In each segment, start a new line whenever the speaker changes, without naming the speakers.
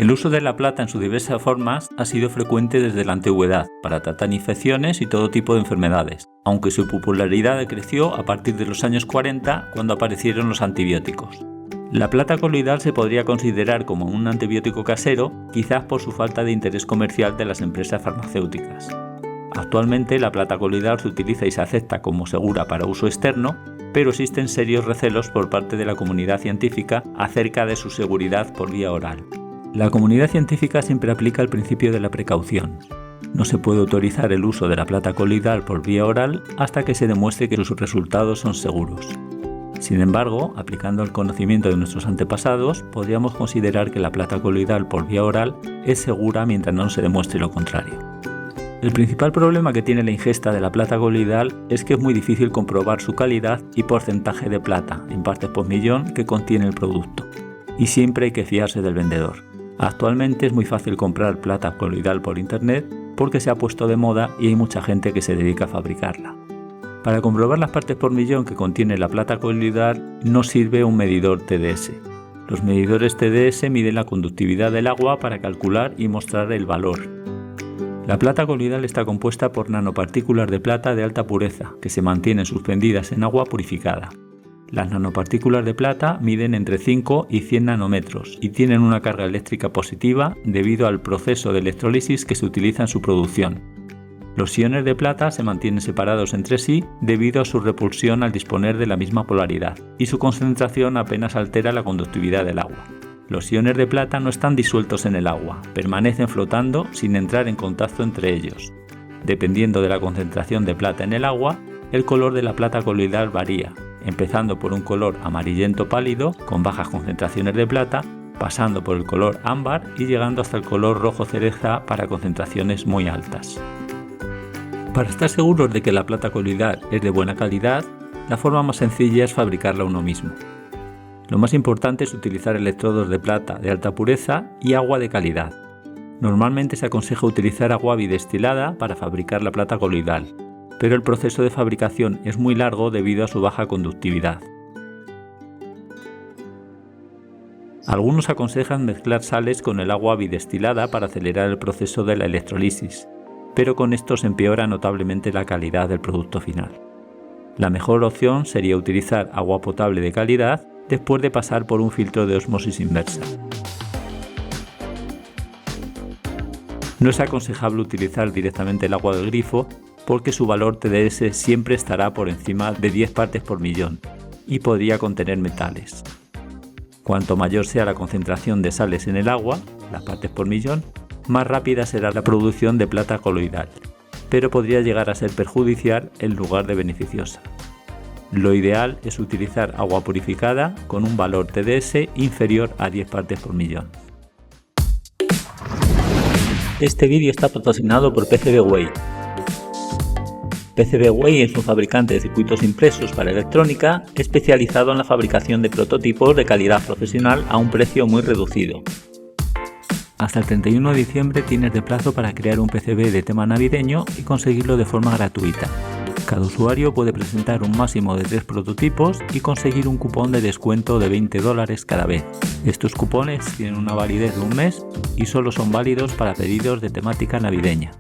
El uso de la plata en sus diversas formas ha sido frecuente desde la antigüedad para tratar infecciones y todo tipo de enfermedades, aunque su popularidad decreció a partir de los años 40 cuando aparecieron los antibióticos. La plata coloidal se podría considerar como un antibiótico casero, quizás por su falta de interés comercial de las empresas farmacéuticas. Actualmente la plata coloidal se utiliza y se acepta como segura para uso externo, pero existen serios recelos por parte de la comunidad científica acerca de su seguridad por vía oral. La comunidad científica siempre aplica el principio de la precaución. No se puede autorizar el uso de la plata coloidal por vía oral hasta que se demuestre que sus resultados son seguros. Sin embargo, aplicando el conocimiento de nuestros antepasados, podríamos considerar que la plata coloidal por vía oral es segura mientras no se demuestre lo contrario. El principal problema que tiene la ingesta de la plata coloidal es que es muy difícil comprobar su calidad y porcentaje de plata en partes por millón que contiene el producto, y siempre hay que fiarse del vendedor. Actualmente es muy fácil comprar plata coloidal por internet porque se ha puesto de moda y hay mucha gente que se dedica a fabricarla. Para comprobar las partes por millón que contiene la plata coloidal no sirve un medidor TDS. Los medidores TDS miden la conductividad del agua para calcular y mostrar el valor. La plata coloidal está compuesta por nanopartículas de plata de alta pureza que se mantienen suspendidas en agua purificada. Las nanopartículas de plata miden entre 5 y 100 nanómetros y tienen una carga eléctrica positiva debido al proceso de electrólisis que se utiliza en su producción. Los iones de plata se mantienen separados entre sí debido a su repulsión al disponer de la misma polaridad y su concentración apenas altera la conductividad del agua. Los iones de plata no están disueltos en el agua, permanecen flotando sin entrar en contacto entre ellos. Dependiendo de la concentración de plata en el agua, el color de la plata coloidal varía, empezando por un color amarillento pálido con bajas concentraciones de plata, pasando por el color ámbar y llegando hasta el color rojo cereza para concentraciones muy altas. Para estar seguros de que la plata coloidal es de buena calidad, la forma más sencilla es fabricarla uno mismo. Lo más importante es utilizar electrodos de plata de alta pureza y agua de calidad. Normalmente se aconseja utilizar agua bidestilada para fabricar la plata coloidal, pero el proceso de fabricación es muy largo debido a su baja conductividad. Algunos aconsejan mezclar sales con el agua bidestilada para acelerar el proceso de la electrolisis, pero con esto se empeora notablemente la calidad del producto final. La mejor opción sería utilizar agua potable de calidad después de pasar por un filtro de ósmosis inversa. No es aconsejable utilizar directamente el agua del grifo porque su valor TDS siempre estará por encima de 10 partes por millón y podría contener metales. Cuanto mayor sea la concentración de sales en el agua, las partes por millón, más rápida será la producción de plata coloidal, pero podría llegar a ser perjudicial en lugar de beneficiosa. Lo ideal es utilizar agua purificada con un valor TDS inferior a 10 partes por millón. Este vídeo está patrocinado por PCBWay. PCBWay es un fabricante de circuitos impresos para electrónica especializado en la fabricación de prototipos de calidad profesional a un precio muy reducido. Hasta el 31 de diciembre tienes de plazo para crear un PCB de tema navideño y conseguirlo de forma gratuita. Cada usuario puede presentar un máximo de 3 prototipos y conseguir un cupón de descuento de $20 cada vez. Estos cupones tienen una validez de un mes y solo son válidos para pedidos de temática navideña.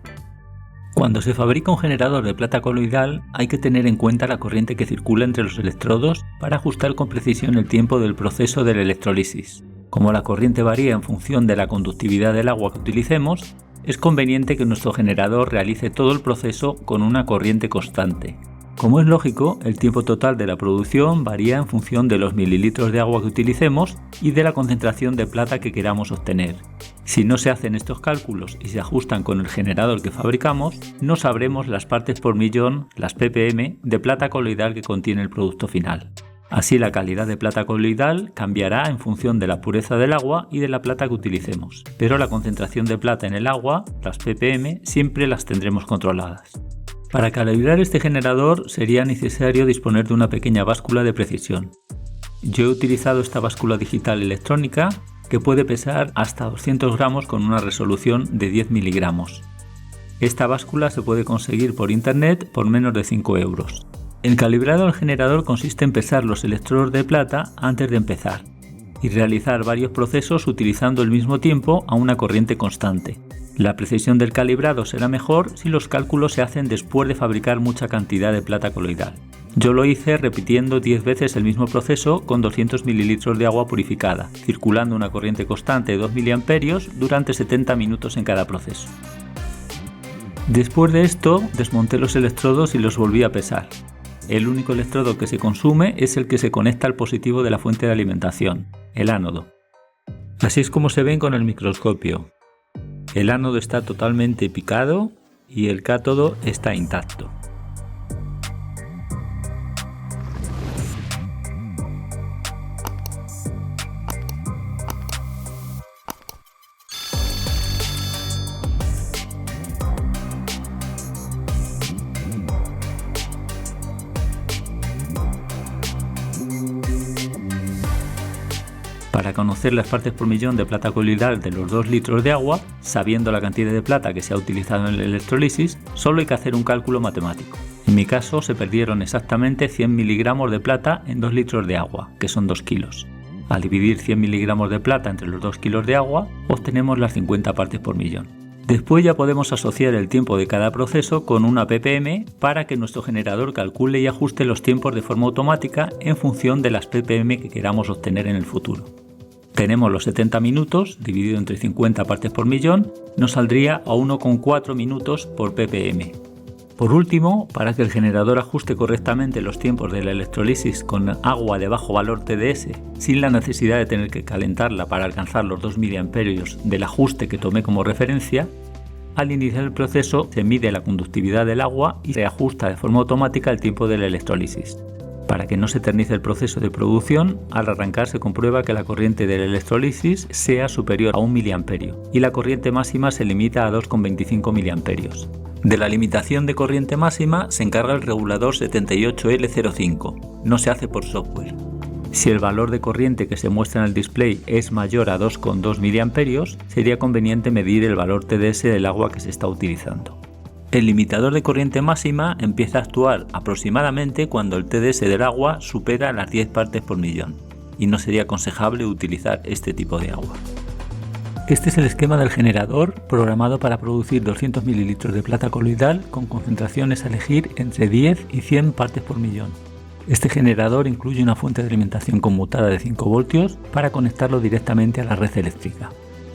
Cuando se fabrica un generador de plata coloidal hay que tener en cuenta la corriente que circula entre los electrodos para ajustar con precisión el tiempo del proceso de la electrólisis. Como la corriente varía en función de la conductividad del agua que utilicemos, es conveniente que nuestro generador realice todo el proceso con una corriente constante. Como es lógico, el tiempo total de la producción varía en función de los mililitros de agua que utilicemos y de la concentración de plata que queramos obtener. Si no se hacen estos cálculos y se ajustan con el generador que fabricamos, no sabremos las partes por millón, las ppm, de plata coloidal que contiene el producto final. Así la calidad de plata coloidal cambiará en función de la pureza del agua y de la plata que utilicemos, pero la concentración de plata en el agua, las ppm, siempre las tendremos controladas. Para calibrar este generador sería necesario disponer de una pequeña báscula de precisión. Yo he utilizado esta báscula digital electrónica que puede pesar hasta 200 gramos con una resolución de 10 miligramos. Esta báscula se puede conseguir por internet por menos de 5 €. El calibrado del generador consiste en pesar los electrodos de plata antes de empezar y realizar varios procesos utilizando el mismo tiempo a una corriente constante. La precisión del calibrado será mejor si los cálculos se hacen después de fabricar mucha cantidad de plata coloidal. Yo lo hice repitiendo 10 veces el mismo proceso con 200 ml de agua purificada, circulando una corriente constante de 2 mA durante 70 minutos en cada proceso. Después de esto, desmonté los electrodos y los volví a pesar. El único electrodo que se consume es el que se conecta al positivo de la fuente de alimentación, el ánodo. Así es como se ven con el microscopio. El ánodo está totalmente picado y el cátodo está intacto. Para conocer las partes por millón de plata coloidal de los 2 litros de agua, sabiendo la cantidad de plata que se ha utilizado en la electrólisis, solo hay que hacer un cálculo matemático. En mi caso se perdieron exactamente 100 miligramos de plata en 2 litros de agua, que son 2 kilos. Al dividir 100 miligramos de plata entre los 2 kilos de agua, obtenemos las 50 partes por millón. Después ya podemos asociar el tiempo de cada proceso con una ppm para que nuestro generador calcule y ajuste los tiempos de forma automática en función de las ppm que queramos obtener en el futuro. Tenemos los 70 minutos, dividido entre 50 partes por millón, nos saldría a 1,4 minutos por ppm. Por último, para que el generador ajuste correctamente los tiempos de la electrólisis con agua de bajo valor TDS, sin la necesidad de tener que calentarla para alcanzar los 2 mA del ajuste que tomé como referencia, al iniciar el proceso se mide la conductividad del agua y se ajusta de forma automática el tiempo de la electrólisis. Para que no se eternice el proceso de producción, al arrancar se comprueba que la corriente de la electrólisis sea superior a 1 mA y la corriente máxima se limita a 2,25 mA. De la limitación de corriente máxima se encarga el regulador 78L05, no se hace por software. Si el valor de corriente que se muestra en el display es mayor a 2,2 mA, sería conveniente medir el valor TDS del agua que se está utilizando. El limitador de corriente máxima empieza a actuar aproximadamente cuando el TDS del agua supera las 10 partes por millón y no sería aconsejable utilizar este tipo de agua. Este es el esquema del generador programado para producir 200 ml de plata coloidal con concentraciones a elegir entre 10 y 100 partes por millón. Este generador incluye una fuente de alimentación conmutada de 5 voltios para conectarlo directamente a la red eléctrica.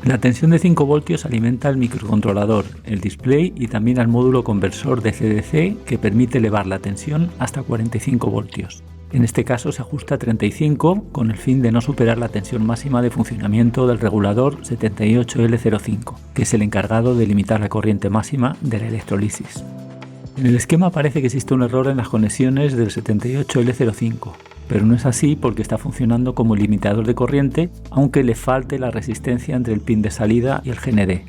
La tensión de 5 voltios alimenta al microcontrolador, el display y también al módulo conversor DC-DC que permite elevar la tensión hasta 45 voltios. En este caso se ajusta a 35 con el fin de no superar la tensión máxima de funcionamiento del regulador 78L05, que es el encargado de limitar la corriente máxima de la electrólisis. En el esquema parece que existe un error en las conexiones del 78L05, pero no es así porque está funcionando como limitador de corriente, aunque le falte la resistencia entre el pin de salida y el GND.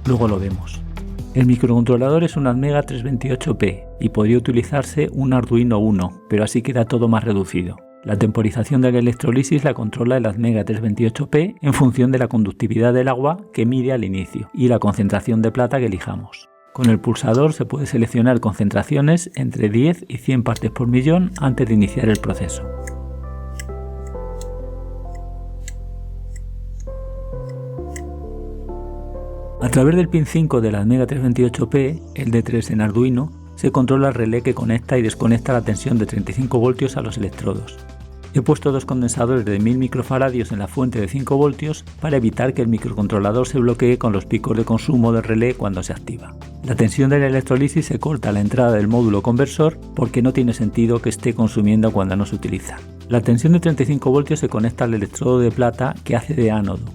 Luego lo vemos. El microcontrolador es un Atmega 328P y podría utilizarse un Arduino Uno, pero así queda todo más reducido. La temporización de la electrólisis la controla el Atmega 328P en función de la conductividad del agua que mide al inicio y la concentración de plata que elijamos. Con el pulsador se puede seleccionar concentraciones entre 10 y 100 partes por millón antes de iniciar el proceso. A través del pin 5 del Atmega 328P, el D3 en Arduino, se controla el relé que conecta y desconecta la tensión de 35 voltios a los electrodos. He puesto 2 condensadores de 1000 microfaradios en la fuente de 5 voltios para evitar que el microcontrolador se bloquee con los picos de consumo del relé cuando se activa. La tensión de la electrólisis se corta a la entrada del módulo conversor porque no tiene sentido que esté consumiendo cuando no se utiliza. La tensión de 35 voltios se conecta al electrodo de plata que hace de ánodo.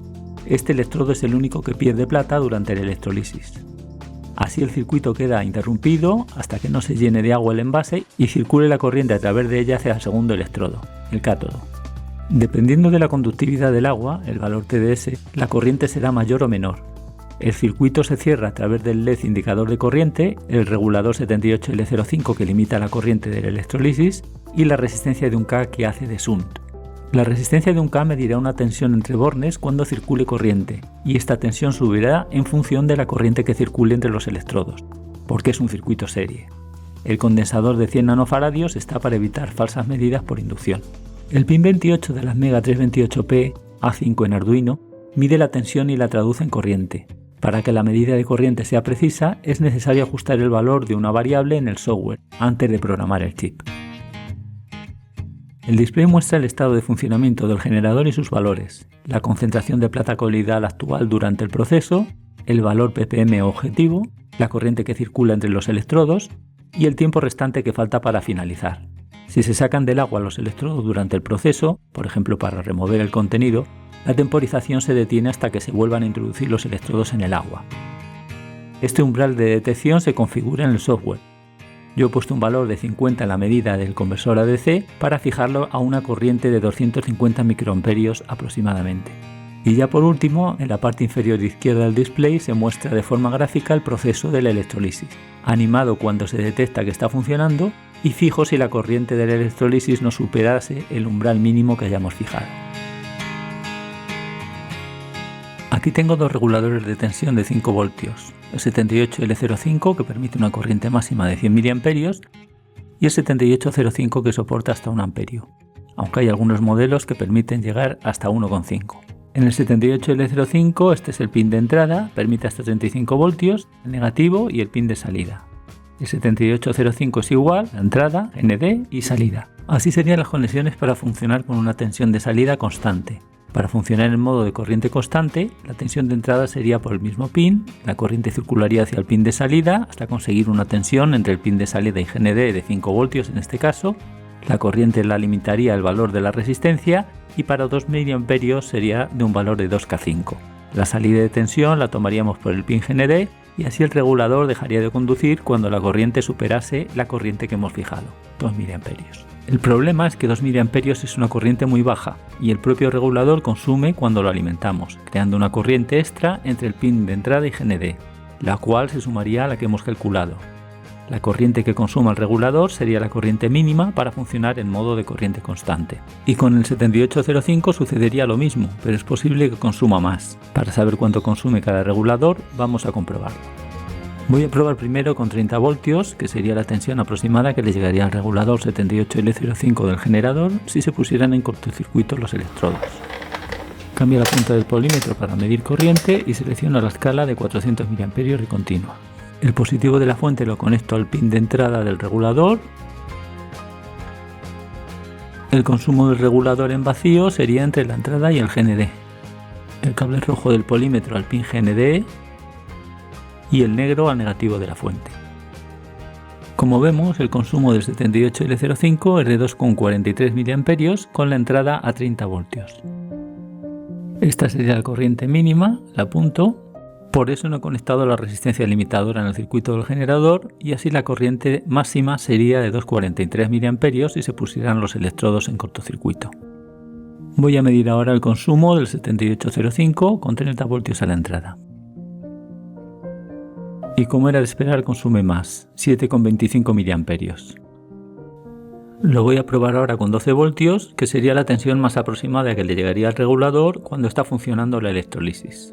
Este electrodo es el único que pierde plata durante la electrólisis. Así el circuito queda interrumpido hasta que no se llene de agua el envase y circule la corriente a través de ella hacia el segundo electrodo, el cátodo. Dependiendo de la conductividad del agua, el valor TDS, la corriente será mayor o menor. El circuito se cierra a través del LED indicador de corriente, el regulador 78L05 que limita la corriente de la electrólisis y la resistencia de un K que hace de shunt. La resistencia de un K medirá una tensión entre bornes cuando circule corriente, y esta tensión subirá en función de la corriente que circule entre los electrodos, porque es un circuito serie. El condensador de 100 nanofaradios está para evitar falsas medidas por inducción. El pin 28 de la Atmega 328P A5 en Arduino, mide la tensión y la traduce en corriente. Para que la medida de corriente sea precisa, es necesario ajustar el valor de una variable en el software antes de programar el chip. El display muestra el estado de funcionamiento del generador y sus valores, la concentración de plata coloidal actual durante el proceso, el valor ppm objetivo, la corriente que circula entre los electrodos y el tiempo restante que falta para finalizar. Si se sacan del agua los electrodos durante el proceso, por ejemplo para remover el contenido, la temporización se detiene hasta que se vuelvan a introducir los electrodos en el agua. Este umbral de detección se configura en el software. Yo he puesto un valor de 50 en la medida del conversor ADC para fijarlo a una corriente de 250 microamperios aproximadamente. Y ya por último, en la parte inferior izquierda del display se muestra de forma gráfica el proceso de la electrólisis, animado cuando se detecta que está funcionando y fijo si la corriente de la electrólisis no superase el umbral mínimo que hayamos fijado. Aquí tengo dos reguladores de tensión de 5 voltios, el 78L05 que permite una corriente máxima de 100 mA y el 7805 que soporta hasta 1 amperio, aunque hay algunos modelos que permiten llegar hasta 1,5. En el 78L05 este es el pin de entrada, permite hasta 35 voltios, el negativo y el pin de salida. El 7805 es igual, la entrada, ND y salida. Así serían las conexiones para funcionar con una tensión de salida constante. Para funcionar en modo de corriente constante, la tensión de entrada sería por el mismo pin, la corriente circularía hacia el pin de salida hasta conseguir una tensión entre el pin de salida y GND de 5 voltios en este caso, la corriente la limitaría el valor de la resistencia y para 2 mA sería de un valor de 2K5. La salida de tensión la tomaríamos por el pin GND y así el regulador dejaría de conducir cuando la corriente superase la corriente que hemos fijado, 2 mA. El problema es que 2 mA es una corriente muy baja y el propio regulador consume cuando lo alimentamos, creando una corriente extra entre el pin de entrada y GND, la cual se sumaría a la que hemos calculado. La corriente que consuma el regulador sería la corriente mínima para funcionar en modo de corriente constante. Y con el 7805 sucedería lo mismo, pero es posible que consuma más. Para saber cuánto consume cada regulador, vamos a comprobarlo. Voy a probar primero con 30 voltios, que sería la tensión aproximada que le llegaría al regulador 78L05 del generador si se pusieran en cortocircuito los electrodos. Cambio la punta del polímetro para medir corriente y selecciono la escala de 400 mA y continua. El positivo de la fuente lo conecto al pin de entrada del regulador. El consumo del regulador en vacío sería entre la entrada y el GND. El cable rojo del polímetro al pin GND y el negro al negativo de la fuente. Como vemos, el consumo del 78L05 es de 2,43 mA con la entrada a 30 voltios. Esta sería la corriente mínima, la apunto. Por eso no he conectado la resistencia limitadora en el circuito del generador y así la corriente máxima sería de 2,43 mA si se pusieran los electrodos en cortocircuito. Voy a medir ahora el consumo del 7805 con 30 voltios a la entrada. Y como era de esperar, consume más, 7,25 mA. Lo voy a probar ahora con 12 voltios, que sería la tensión más aproximada que le llegaría al regulador cuando está funcionando la electrólisis.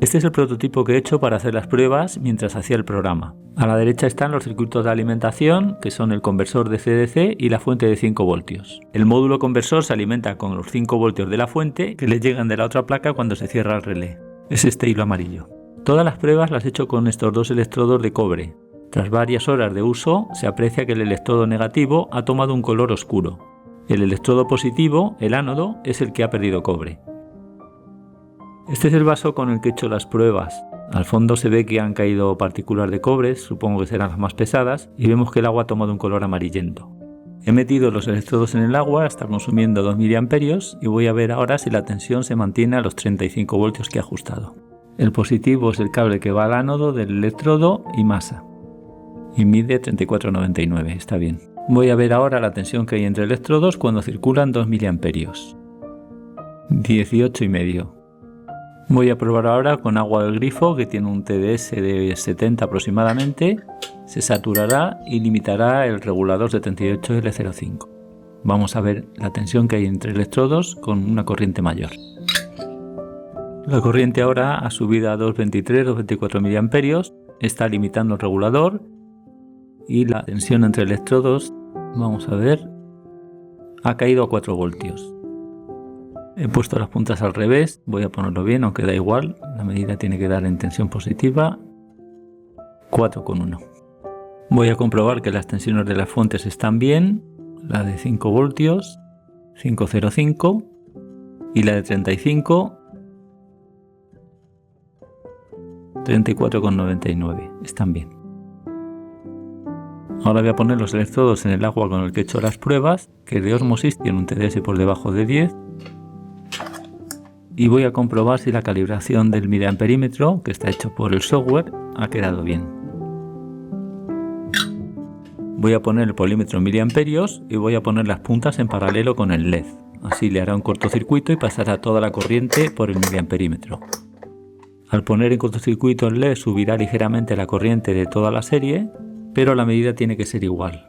Este es el prototipo que he hecho para hacer las pruebas mientras hacía el programa. A la derecha están los circuitos de alimentación, que son el conversor de CDC y la fuente de 5 voltios. El módulo conversor se alimenta con los 5 voltios de la fuente que le llegan de la otra placa cuando se cierra el relé. Es este hilo amarillo. Todas las pruebas las he hecho con estos dos electrodos de cobre. Tras varias horas de uso, se aprecia que el electrodo negativo ha tomado un color oscuro. El electrodo positivo, el ánodo, es el que ha perdido cobre. Este es el vaso con el que he hecho las pruebas. Al fondo se ve que han caído partículas de cobre, supongo que serán las más pesadas, y vemos que el agua ha tomado un color amarillento. He metido los electrodos en el agua, está consumiendo 2 mA y voy a ver ahora si la tensión se mantiene a los 35 voltios que he ajustado. El positivo es el cable que va al ánodo del electrodo y masa. Y mide 34,99, está bien. Voy a ver ahora la tensión que hay entre electrodos cuando circulan 2 mA. 18,5. Voy a probar ahora con agua del grifo que tiene un TDS de 70 aproximadamente, se saturará y limitará el regulador 78L05. Vamos a ver la tensión que hay entre electrodos con una corriente mayor. La corriente ahora ha subido a 2,23-2,24 miliamperios, está limitando el regulador y la tensión entre electrodos, vamos a ver, ha caído a 4 voltios. He puesto las puntas al revés, voy a ponerlo bien, aunque da igual, la medida tiene que dar en tensión positiva, 4,1. Voy a comprobar que las tensiones de las fuentes están bien, la de 5 voltios, 5,05 y la de 35, 34,99, están bien. Ahora voy a poner los electrodos en el agua con el que he hecho las pruebas, que de osmosis tiene un TDS por debajo de 10. Y voy a comprobar si la calibración del miliamperímetro, que está hecho por el software, ha quedado bien. Voy a poner el polímetro en miliamperios y voy a poner las puntas en paralelo con el LED. Así le hará un cortocircuito y pasará toda la corriente por el miliamperímetro. Al poner en cortocircuito el LED subirá ligeramente la corriente de toda la serie, pero la medida tiene que ser igual.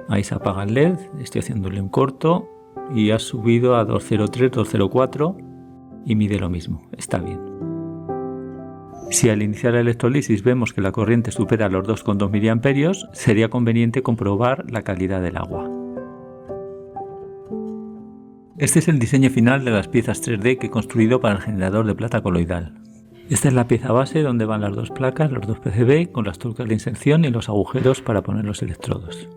Ahí se apaga el LED, estoy haciéndole un corto y ha subido a 203, 204 y mide lo mismo, está bien. Si al iniciar la electrolisis vemos que la corriente supera los 2,2 miliamperios, sería conveniente comprobar la calidad del agua. Este es el diseño final de las piezas 3D que he construido para el generador de plata coloidal. Esta es la pieza base donde van las dos placas, los dos PCB, con las tuercas de inserción y los agujeros para poner los electrodos.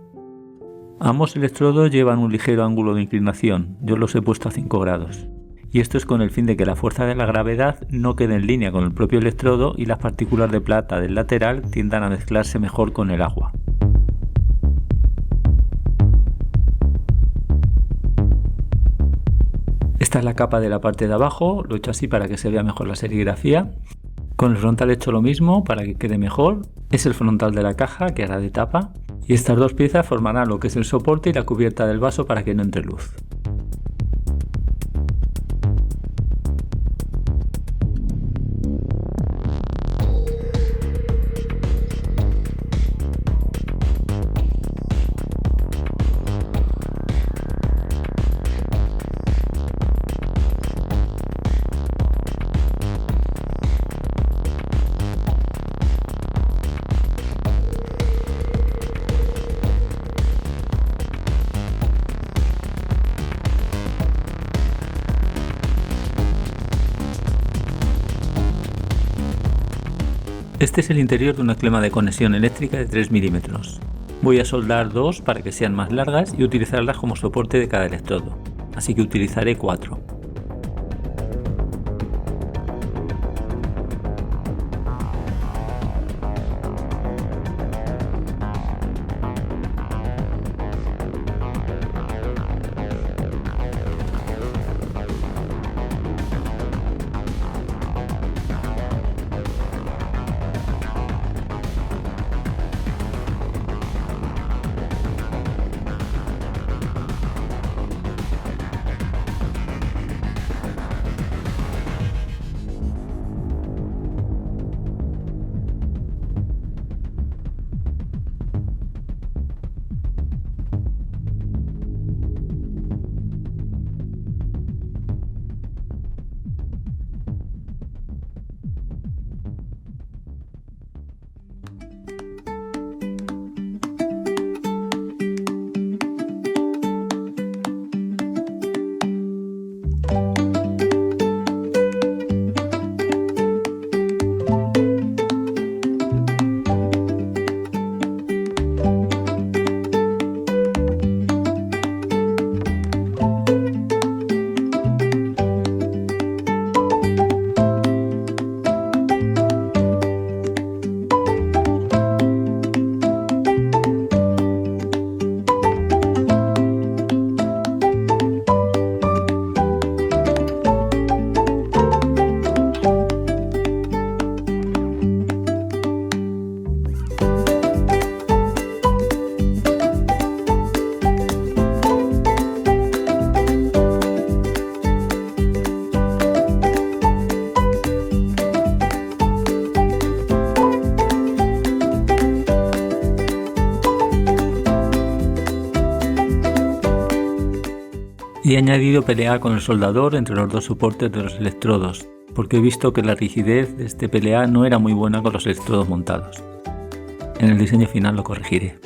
Ambos electrodos llevan un ligero ángulo de inclinación, yo los he puesto a 5 grados. Y esto es con el fin de que la fuerza de la gravedad no quede en línea con el propio electrodo y las partículas de plata del lateral tiendan a mezclarse mejor con el agua. Esta es la capa de la parte de abajo, lo he hecho así para que se vea mejor la serigrafía. Con el frontal he hecho lo mismo para que quede mejor. Es el frontal de la caja que hará de tapa. Y estas dos piezas formarán lo que es el soporte y la cubierta del vaso para que no entre luz. Este es el interior de una clema de conexión eléctrica de 3 milímetros. Voy a soldar 2 para que sean más largas y utilizarlas como soporte de cada electrodo, así que utilizaré 4. He añadido PLA con el soldador entre los dos soportes de los electrodos, porque he visto que la rigidez de este PLA no era muy buena con los electrodos montados. En el diseño final lo corregiré.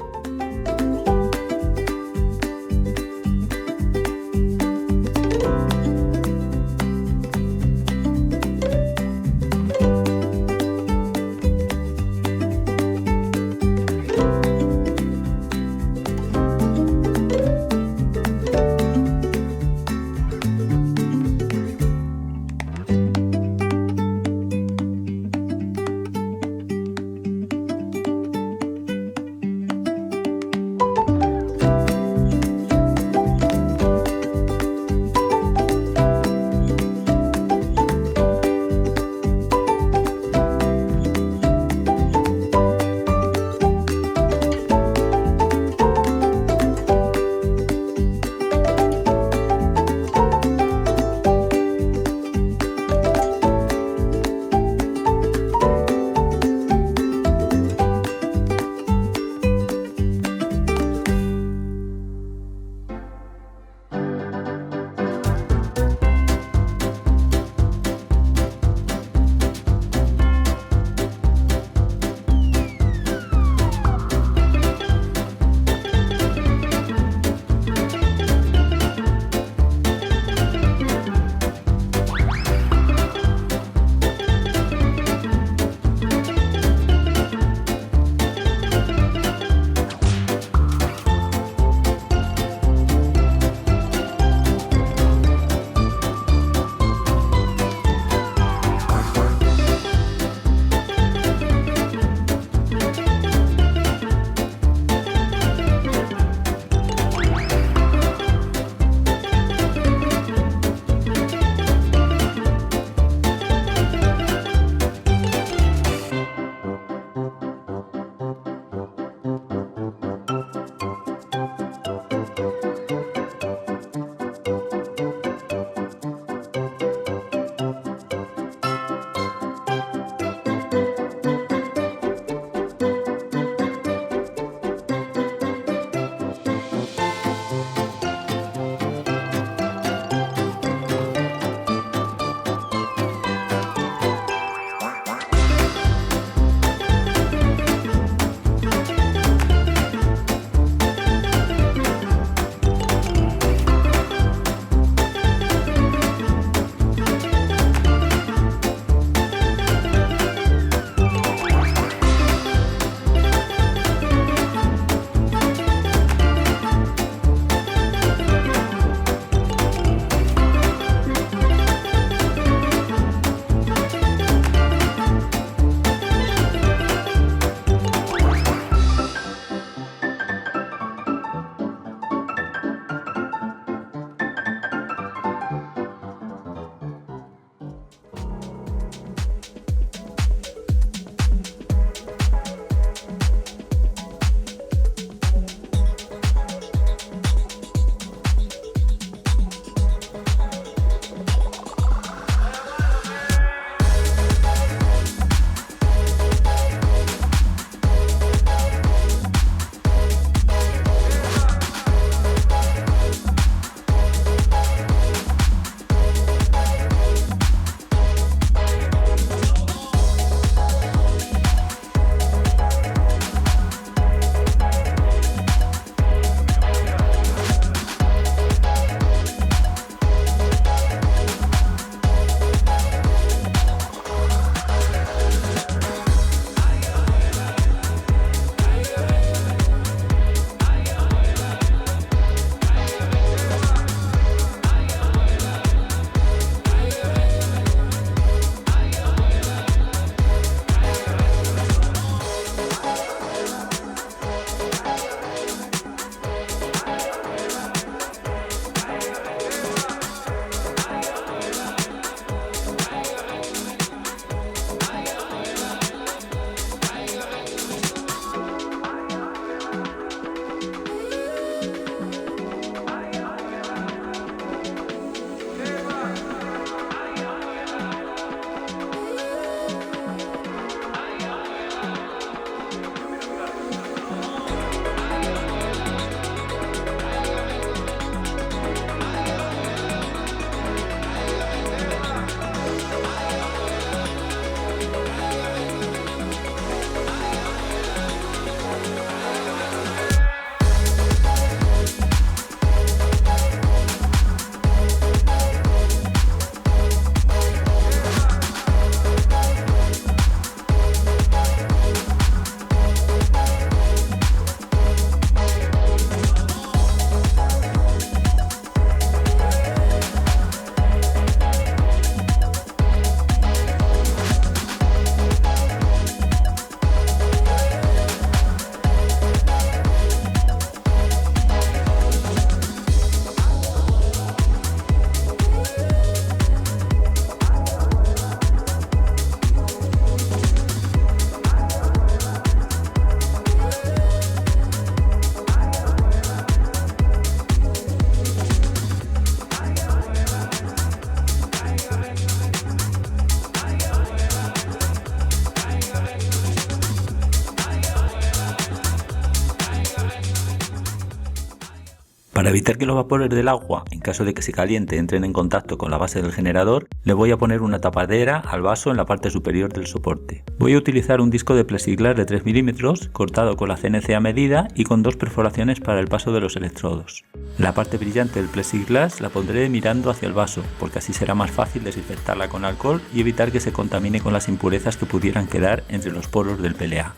Para evitar que los vapores del agua, en caso de que se caliente, entren en contacto con la base del generador, le voy a poner una tapadera al vaso en la parte superior del soporte. Voy a utilizar un disco de plexiglas de 3 mm cortado con la CNC a medida y con 2 perforaciones para el paso de los electrodos. La parte brillante del plexiglas la pondré mirando hacia el vaso, porque así será más fácil desinfectarla con alcohol y evitar que se contamine con las impurezas que pudieran quedar entre los poros del PLA.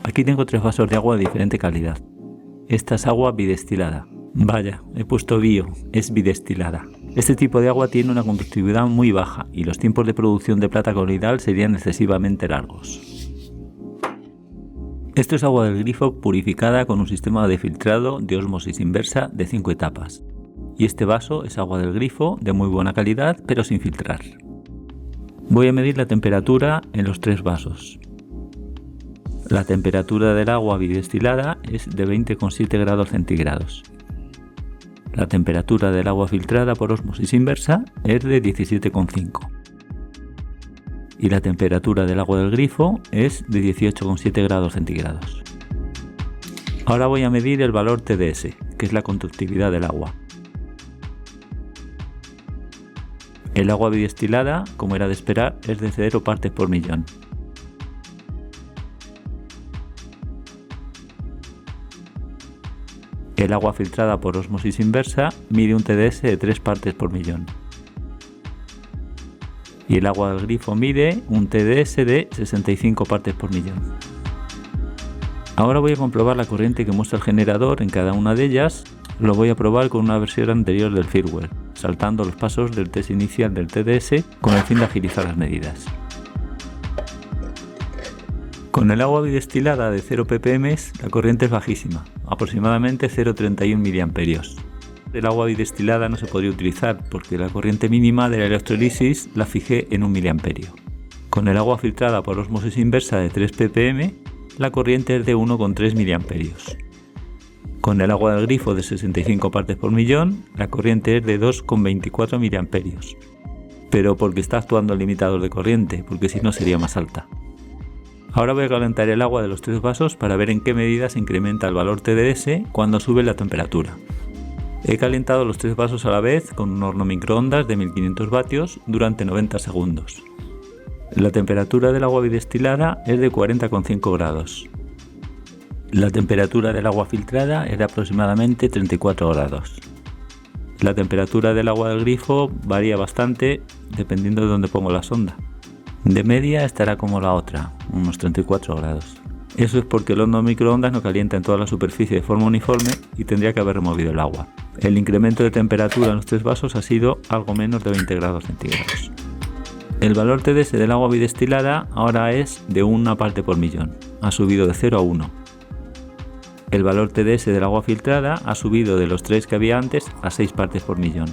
Aquí tengo 3 vasos de agua de diferente calidad. Esta es agua bidestilada. Vaya, he puesto bio, es bidestilada. Este tipo de agua tiene una conductividad muy baja y los tiempos de producción de plata coloidal serían excesivamente largos. Esto es agua del grifo purificada con un sistema de filtrado de ósmosis inversa de 5 etapas. Y este vaso es agua del grifo de muy buena calidad pero sin filtrar. Voy a medir la temperatura en los 3 vasos. La temperatura del agua bidestilada es de 20,7 grados centígrados. La temperatura del agua filtrada por ósmosis inversa es de 17,5. Y la temperatura del agua del grifo es de 18,7 grados centígrados. Ahora voy a medir el valor TDS, que es la conductividad del agua. El agua bidestilada, como era de esperar, es de 0 partes por millón. El agua filtrada por ósmosis inversa mide un TDS de 3 partes por millón. y el agua del grifo mide un TDS de 65 partes por millón. Ahora voy a comprobar la corriente que muestra el generador en cada una de ellas. Lo voy a probar con una versión anterior del firmware, saltando los pasos del test inicial del TDS con el fin de agilizar las medidas. Con el agua bidestilada de 0 ppm la corriente es bajísima, aproximadamente 0,31 mA. El agua bidestilada no se podría utilizar porque la corriente mínima de la electrolisis la fijé en 1 mA. Con el agua filtrada por ósmosis inversa de 3 ppm la corriente es de 1,3 mA. Con el agua del grifo de 65 partes por millón la corriente es de 2,24 mA. Pero porque está actuando el limitador de corriente, porque si no sería más alta. Ahora voy a calentar el agua de los 3 vasos para ver en qué medida se incrementa el valor TDS cuando sube la temperatura. He calentado los 3 vasos a la vez con un horno microondas de 1500 vatios durante 90 segundos. La temperatura del agua bidestilada es de 40,5 grados. La temperatura del agua filtrada es de aproximadamente 34 grados. La temperatura del agua del grifo varía bastante dependiendo de dónde pongo la sonda. De media estará como la otra, unos 34 grados. Eso es porque el horno microondas no calienta en toda la superficie de forma uniforme y tendría que haber removido el agua. El incremento de temperatura en los 3 vasos ha sido algo menos de 20 grados centígrados. El valor TDS del agua bidestilada ahora es de 1 parte por millón, ha subido de 0 a 1. El valor TDS del agua filtrada ha subido de los 3 que había antes a 6 partes por millón.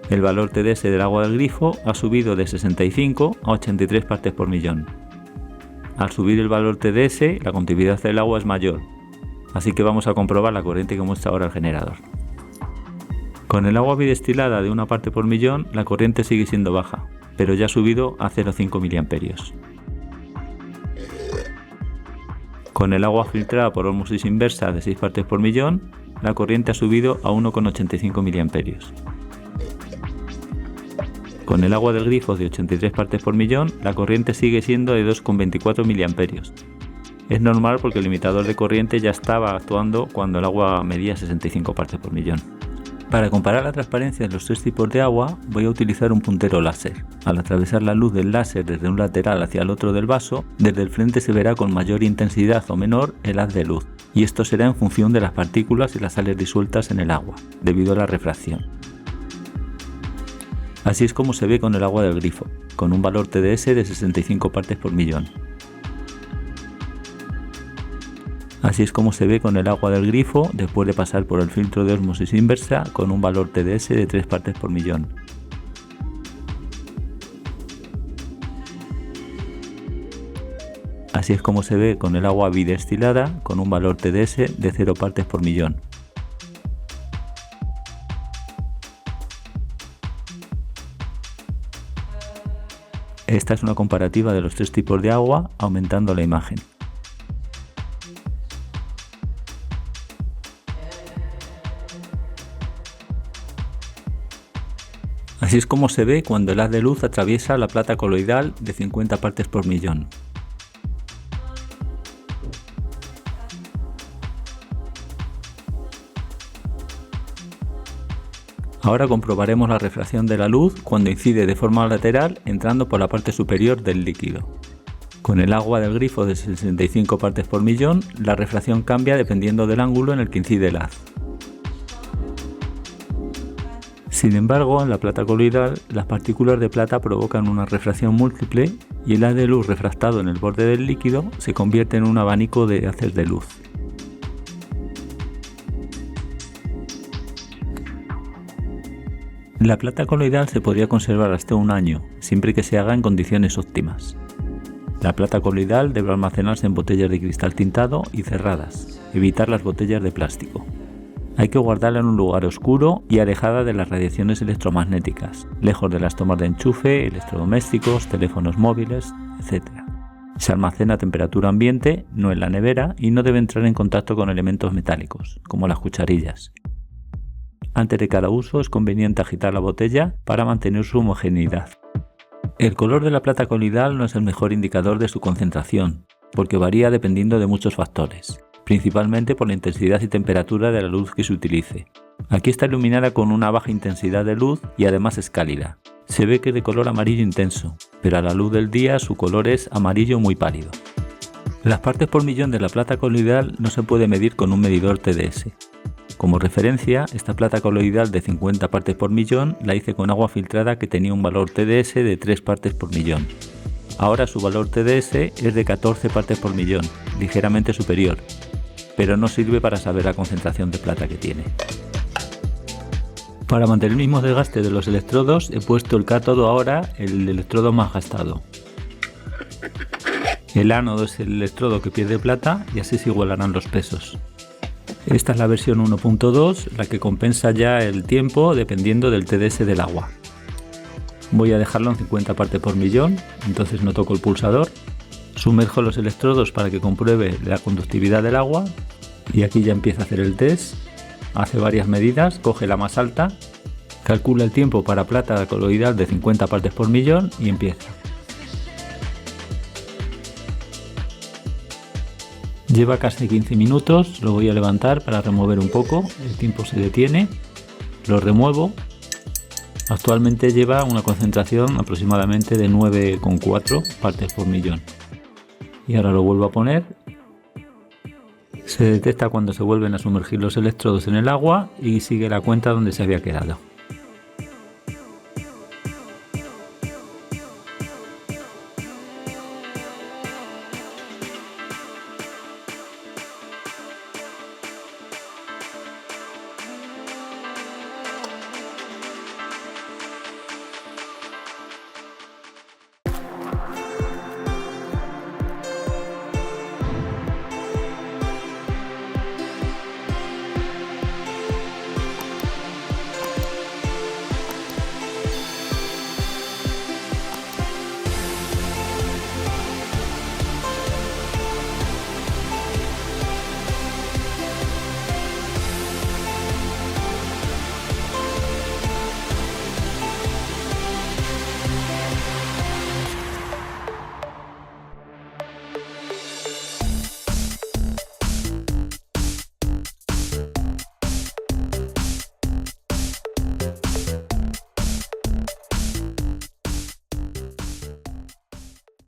El valor TDS del agua del grifo ha subido de 65 a 83 partes por millón. Al subir el valor TDS, la conductividad del agua es mayor, así que vamos a comprobar la corriente que muestra ahora el generador. Con el agua bidestilada de 1 parte por millón, la corriente sigue siendo baja, pero ya ha subido a 0,5 mA. Con el agua filtrada por ósmosis inversa de 6 partes por millón, la corriente ha subido a 1,85 mA. Con el agua del grifo de 83 partes por millón, la corriente sigue siendo de 2,24 mA. Es normal porque el limitador de corriente ya estaba actuando cuando el agua medía 65 partes por millón. Para comparar la transparencia de los 3 tipos de agua, voy a utilizar un puntero láser. Al atravesar la luz del láser desde un lateral hacia el otro del vaso, desde el frente se verá con mayor intensidad o menor el haz de luz, y esto será en función de las partículas y las sales disueltas en el agua, debido a la refracción. Así es como se ve con el agua del grifo, con un valor TDS de 65 partes por millón. Así es como se ve con el agua del grifo después de pasar por el filtro de ósmosis inversa con un valor TDS de 3 partes por millón. Así es como se ve con el agua bidestilada con un valor TDS de 0 partes por millón. Esta es una comparativa de los 3 tipos de agua aumentando la imagen. Así es como se ve cuando el haz de luz atraviesa la plata coloidal de 50 partes por millón. Ahora comprobaremos la refracción de la luz cuando incide de forma lateral entrando por la parte superior del líquido. Con el agua del grifo de 65 partes por millón, la refracción cambia dependiendo del ángulo en el que incide el haz. Sin embargo, en la plata coloidal, las partículas de plata provocan una refracción múltiple y el haz de luz refractado en el borde del líquido se convierte en un abanico de haces de luz. La plata coloidal se podría conservar hasta 1 año, siempre que se haga en condiciones óptimas. La plata coloidal debe almacenarse en botellas de cristal tintado y cerradas, evitar las botellas de plástico. Hay que guardarla en un lugar oscuro y alejada de las radiaciones electromagnéticas, lejos de las tomas de enchufe, electrodomésticos, teléfonos móviles, etc. Se almacena a temperatura ambiente, no en la nevera, y no debe entrar en contacto con elementos metálicos, como las cucharillas. Antes de cada uso es conveniente agitar la botella para mantener su homogeneidad. El color de la plata coloidal no es el mejor indicador de su concentración, porque varía dependiendo de muchos factores, principalmente por la intensidad y temperatura de la luz que se utilice. Aquí está iluminada con una baja intensidad de luz y además es cálida. Se ve que es de color amarillo intenso, pero a la luz del día su color es amarillo muy pálido. Las partes por millón de la plata coloidal no se puede medir con un medidor TDS. Como referencia, esta plata coloidal de 50 partes por millón la hice con agua filtrada que tenía un valor TDS de 3 partes por millón. Ahora su valor TDS es de 14 partes por millón, ligeramente superior, pero no sirve para saber la concentración de plata que tiene. Para mantener el mismo desgaste de los electrodos he puesto el cátodo ahora el electrodo más gastado. El ánodo es el electrodo que pierde plata y así se igualarán los pesos. Esta es la versión 1.2, la que compensa ya el tiempo dependiendo del TDS del agua. Voy a dejarlo en 50 partes por millón, entonces no toco el pulsador. Sumerjo los electrodos para que compruebe la conductividad del agua y aquí ya empieza a hacer el test. Hace varias medidas, coge la más alta, calcula el tiempo para plata coloidal de 50 partes por millón y empieza. Lleva casi 15 minutos, lo voy a levantar para remover un poco, el tiempo se detiene, lo remuevo. Actualmente lleva una concentración aproximadamente de 9,4 partes por millón. Y ahora lo vuelvo a poner. Se detecta cuando se vuelven a sumergir los electrodos en el agua y sigue la cuenta donde se había quedado.